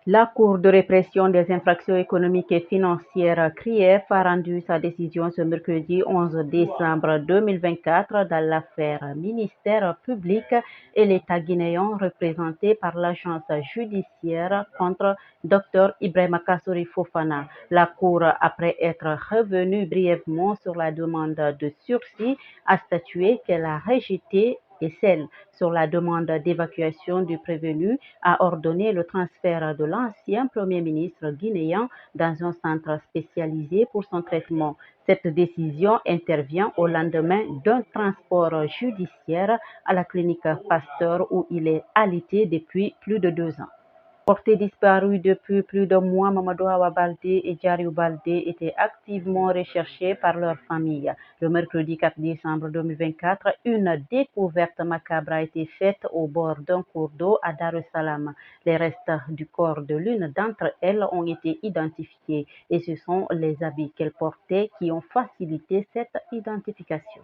La Cour de répression des infractions économiques et financières (CRIEF) a rendu sa décision ce mercredi 11 décembre 2024 dans l'affaire Ministère public et l'État guinéen représenté par l'agence judiciaire contre Dr Ibrahima Kassory Fofana. La Cour, après être revenue brièvement sur la demande de sursis, a statué qu'elle a rejeté et celle sur la demande d'évacuation du prévenu a ordonné le transfert de l'ancien Premier ministre guinéen dans un centre spécialisé pour son traitement. Cette décision intervient au lendemain d'un transport judiciaire à la clinique Pasteur où il est alité depuis plus de 2 ans. Portés disparus depuis plus d'un mois, Mamadou Awa Baldé et Diariou Baldé étaient activement recherchés par leur famille. Le mercredi 4 décembre 2024, une découverte macabre a été faite au bord d'un cours d'eau à Dar es Salaam. Les restes du corps de l'une d'entre elles ont été identifiés et ce sont les habits qu'elle portait qui ont facilité cette identification.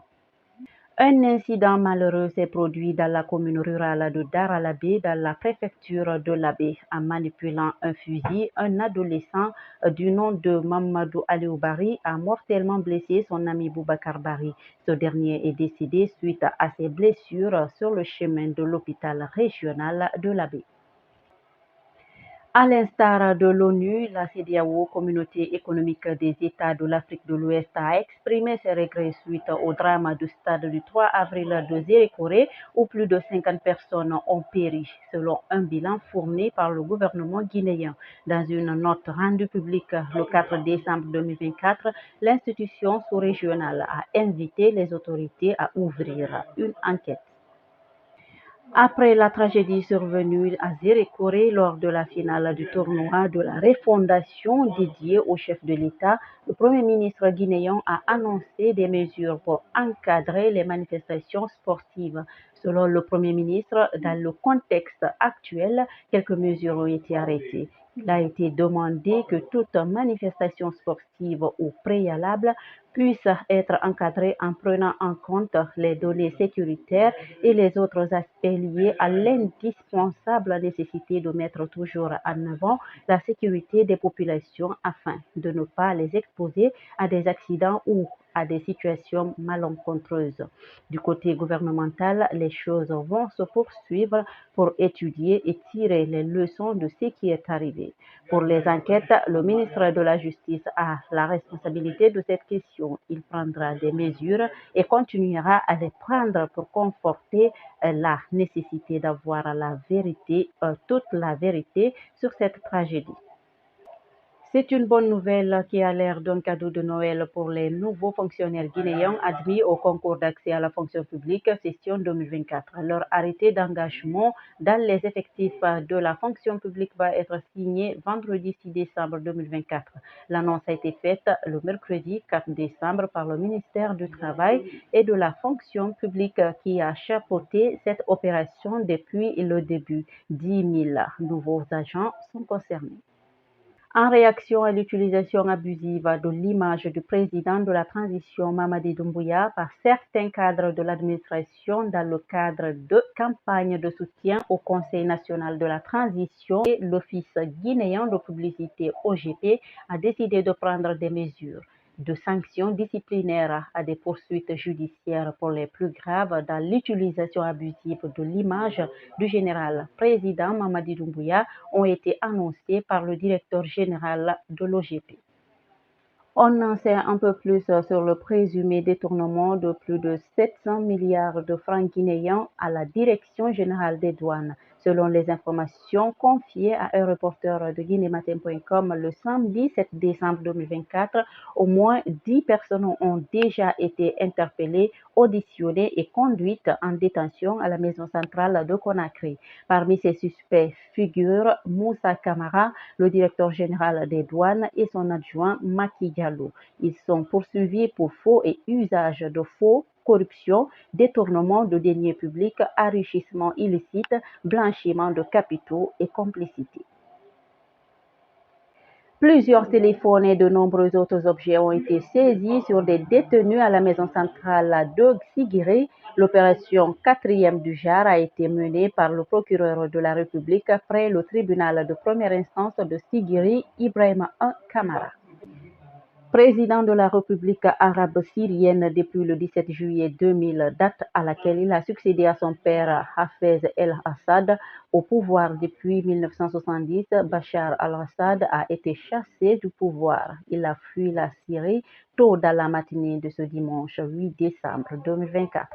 Un incident malheureux s'est produit dans la commune rurale de Dar Alabé, dans la préfecture de l'Abbé. En manipulant un fusil, un adolescent du nom de Mamadou Aliou Bari a mortellement blessé son ami Boubacar Bari. Ce dernier est décédé suite à ses blessures sur le chemin de l'hôpital régional de l'Abbé. À l'instar de l'ONU, la CEDEAO, Communauté économique des États de l'Afrique de l'Ouest, a exprimé ses regrets suite au drame du stade du 3 avril de Zérékoré, où plus de 50 personnes ont péri, selon un bilan fourni par le gouvernement guinéen. Dans une note rendue publique le 4 décembre 2024, l'institution sous-régionale a invité les autorités à ouvrir une enquête. Après la tragédie survenue à Zérékoré lors de la finale du tournoi de la refondation dédié au chef de l'État, le Premier ministre guinéen a annoncé des mesures pour encadrer les manifestations sportives. Selon le Premier ministre, dans le contexte actuel, quelques mesures ont été arrêtées. Il a été demandé que toute manifestation sportive ou préalable puisse être encadrée en prenant en compte les données sécuritaires et les autres aspects liés à l'indispensable nécessité de mettre toujours en avant la sécurité des populations afin de ne pas les exposer à des accidents ou à des situations malencontreuses. Du côté gouvernemental, les choses vont se poursuivre pour étudier et tirer les leçons de ce qui est arrivé. Pour les enquêtes, le ministre de la Justice a la responsabilité de cette question. Il prendra des mesures et continuera à les prendre pour conforter la nécessité d'avoir la vérité, toute la vérité sur cette tragédie. C'est une bonne nouvelle qui a l'air d'un cadeau de Noël pour les nouveaux fonctionnaires guinéens admis au concours d'accès à la fonction publique session 2024. Leur arrêté d'engagement dans les effectifs de la fonction publique va être signé vendredi 6 décembre 2024. L'annonce a été faite le mercredi 4 décembre par le ministère du Travail et de la fonction publique qui a chapeauté cette opération depuis le début. 10 000 nouveaux agents sont concernés. En réaction à l'utilisation abusive de l'image du président de la transition Mamadi Doumbouya par certains cadres de l'administration dans le cadre de campagnes de soutien au Conseil national de la transition, et l'Office guinéen de publicité OGP a décidé de prendre des mesures de sanctions disciplinaires à des poursuites judiciaires pour les plus graves dans l'utilisation abusive de l'image du général président Mamadi Doumbouya ont été annoncées par le directeur général de l'OGP. On en sait un peu plus sur le présumé détournement de plus de 700 milliards de francs guinéens à la Direction générale des douanes. Selon les informations confiées à un reporter de guinématin.com le samedi 7 décembre 2024, au moins 10 personnes ont déjà été interpellées, auditionnées et conduites en détention à la maison centrale de Conakry. Parmi ces suspects figurent Moussa Camara, le directeur général des douanes, et son adjoint Maki Diallo. Ils sont poursuivis pour faux et usage de faux, corruption, détournement de deniers publics, enrichissement illicite, blanchiment de capitaux et complicité. Plusieurs téléphones et de nombreux autres objets ont été saisis sur des détenus à la maison centrale de Xigiri L'opération 4e du JAR a été menée par le procureur de la République près le tribunal de première instance de Sigiri, Ibrahima Kamara. Président de la République arabe syrienne depuis le 17 juillet 2000, date à laquelle il a succédé à son père Hafez el-Assad au pouvoir depuis 1970, Bachar al-Assad a été chassé du pouvoir. Il a fui la Syrie tôt dans la matinée de ce dimanche 8 décembre 2024.